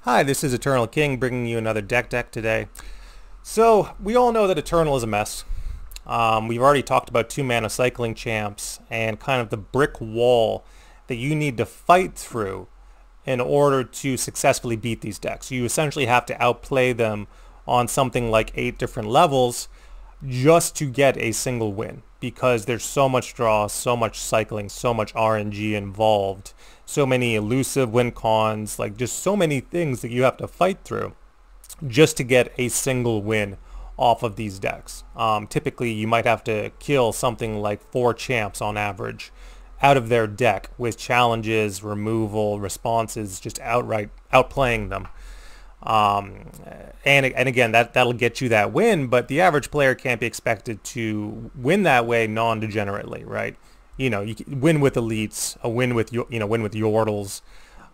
Hi, this is Eternal King bringing you another deck today. So we all know that Eternal is a mess. We've already talked about 2-mana cycling champs and kind of the brick wall that you need to fight through in order to successfully beat these decks. You essentially have to outplay them on something like 8 different levels just to get a single win, because there's so much draw, so much cycling, so much RNG involved, so many elusive win cons, like just so many things that you have to fight through just to get a single win off of these decks. Typically you might have to kill something like 4 champs on average out of their deck with challenges, removal, responses, just outright outplaying them. And again, that'll get you that win, but the average player can't be expected to win that way non-degenerately, right? You know, you can win with elites, a win with win with yordles,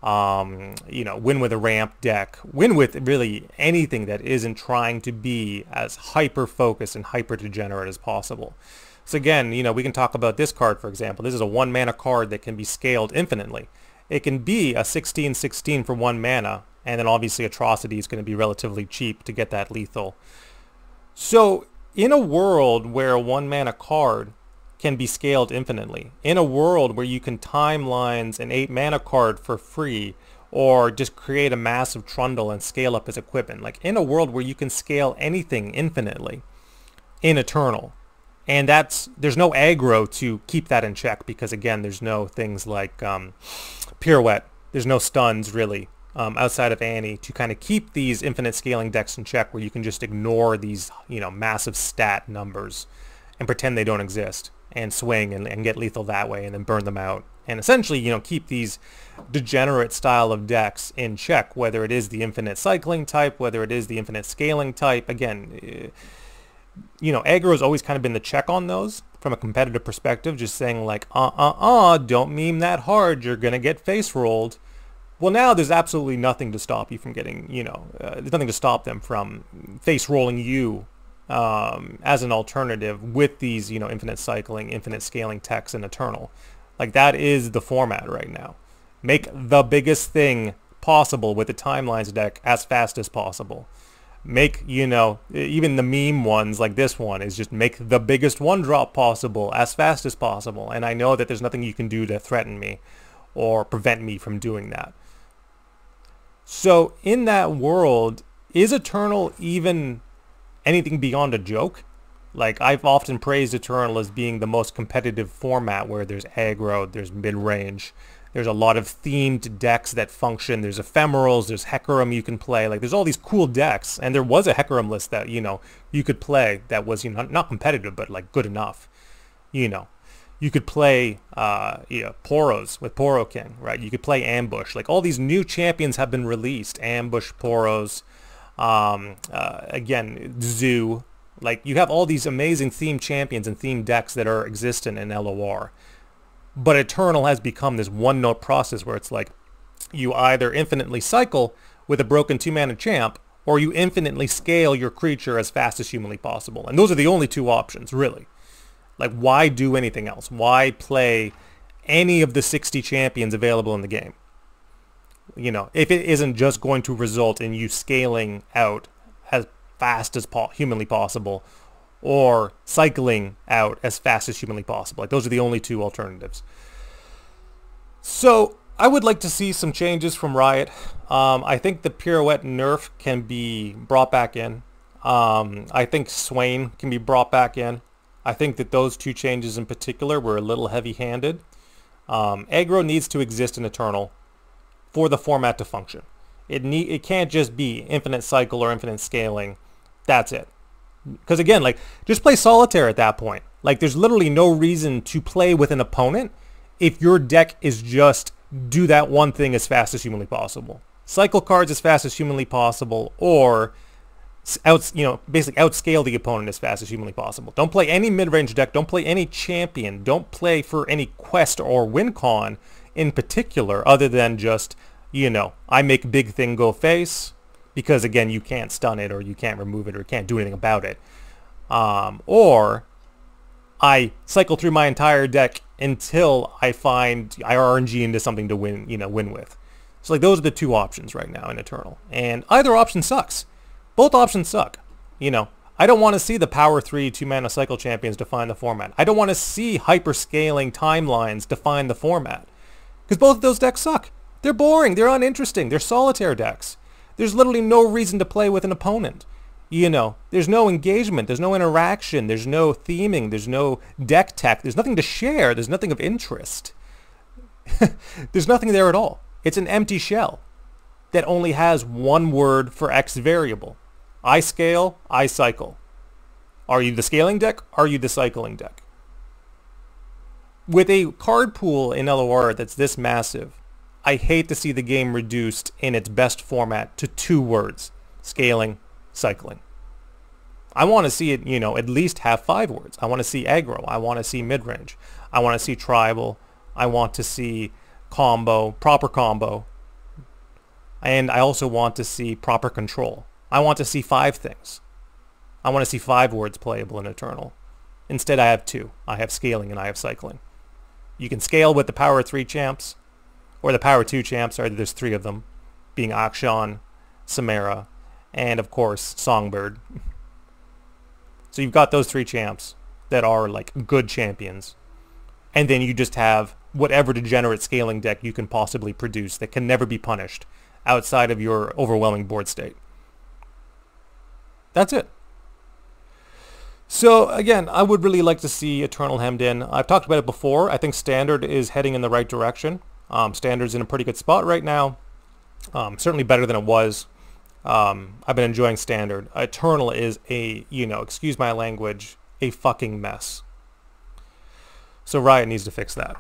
win with a ramp deck, win with really anything that isn't trying to be as hyper focused and hyper degenerate as possible. So again, we can talk about this card, for example. This is a 1-mana card that can be scaled infinitely. It can be a 16/16 for 1 mana, and then obviously Atrocity is going to be relatively cheap to get that lethal. So in a world where a 1-mana card can be scaled infinitely, in a world where you can timelines an 8-mana card for free, or just create a massive trundle and scale up his equipment, like in a world where you can scale anything infinitely in Eternal, and there's no aggro to keep that in check, because again, there's no things like pirouette, there's no stuns really outside of Annie to kind of keep these infinite scaling decks in check, where you can just ignore these massive stat numbers and pretend they don't exist and swing and get lethal that way and then burn them out, and essentially keep these degenerate style of decks in check, whether it is the infinite cycling type, whether it is the infinite scaling type. Again, aggro has always kind of been the check on those from a competitive perspective, just saying like don't meme that hard, you're gonna get face rolled. Well, now there's absolutely nothing to stop you from getting, there's nothing to stop them from face rolling you as an alternative with these, infinite cycling, infinite scaling techs in Eternal. Like, that is the format right now. Make the biggest thing possible with the timelines deck as fast as possible. Make, even the meme ones like this one is just make the biggest 1-drop possible as fast as possible. And I know that there's nothing you can do to threaten me or prevent me from doing that. So in that world, is Eternal even anything beyond a joke? Like, I've often praised Eternal as being the most competitive format, where there's aggro, there's mid-range, there's a lot of themed decks that function, there's ephemerals, there's Hecarim you can play, like there's all these cool decks, and there was a Hecarim list that, you could play that was, not competitive, but like good enough, You could play, Poros with Poro King, right? You could play Ambush. Like, all these new champions have been released. Ambush, Poros, again, Zoo. Like, you have all these amazing themed champions and themed decks that are existent in LOR. But Eternal has become this one-note process where it's like, you either infinitely cycle with a broken 2-mana champ, or you infinitely scale your creature as fast as humanly possible. And those are the only 2 options, really. Like, why do anything else? Why play any of the 60 champions available in the game? If it isn't just going to result in you scaling out as fast as humanly possible, or cycling out as fast as humanly possible. Like, those are the only 2 alternatives. So I would like to see some changes from Riot. I think the pirouette nerf can be brought back in. I think Swain can be brought back in. I think that those 2 changes in particular were a little heavy-handed. Aggro needs to exist in Eternal for the format to function. It can't just be infinite cycle or infinite scaling. That's it. Because again, like, just play Solitaire at that point. Like, there's literally no reason to play with an opponent if your deck is just do that one thing as fast as humanly possible. Cycle cards as fast as humanly possible, or basically outscale the opponent as fast as humanly possible. Don't play any mid-range deck. Don't play any champion. Don't play for any quest or win con in particular, other than just, I make big thing go face, because again, you can't stun it, or you can't remove it, or you can't do anything about it. Or I cycle through my entire deck until I find I RNG into something to win with. So like those are the two options right now in Eternal. And either option sucks. Both options suck. You know, I don't want to see the Power 3 2-mana cycle champions define the format. I don't want to see hyper-scaling timelines define the format. Because both of those decks suck. They're boring. They're uninteresting. They're solitaire decks. There's literally no reason to play with an opponent. You know, there's no engagement. There's no interaction. There's no theming. There's no deck tech. There's nothing to share. There's nothing of interest. There's nothing there at all. It's an empty shell that only has one word for X variable. I scale, I cycle. Are you the scaling deck? Are you the cycling deck? With a card pool in LOR that's this massive, I hate to see the game reduced in its best format to 2 words. Scaling, cycling. I want to see it, you know, at least have 5 words. I want to see aggro. I want to see midrange. I want to see tribal. I want to see combo, proper combo. And I also want to see proper control. I want to see 5 things. I want to see 5 words playable in Eternal. Instead, I have 2. I have scaling and I have cycling. You can scale with the Power 3 champs, or the Power 2 champs, or there's 3 of them, being Akshan, Samara, and of course, Songbird. So you've got those 3 champs that are like good champions. And then you just have whatever degenerate scaling deck you can possibly produce that can never be punished outside of your overwhelming board state. That's it. So again, I would really like to see Eternal hemmed in. I've talked about it before. I think Standard is heading in the right direction. Standard's in a pretty good spot right now. Certainly better than it was. I've been enjoying Standard. Eternal is a, you know, excuse my language, a fucking mess. So Riot needs to fix that.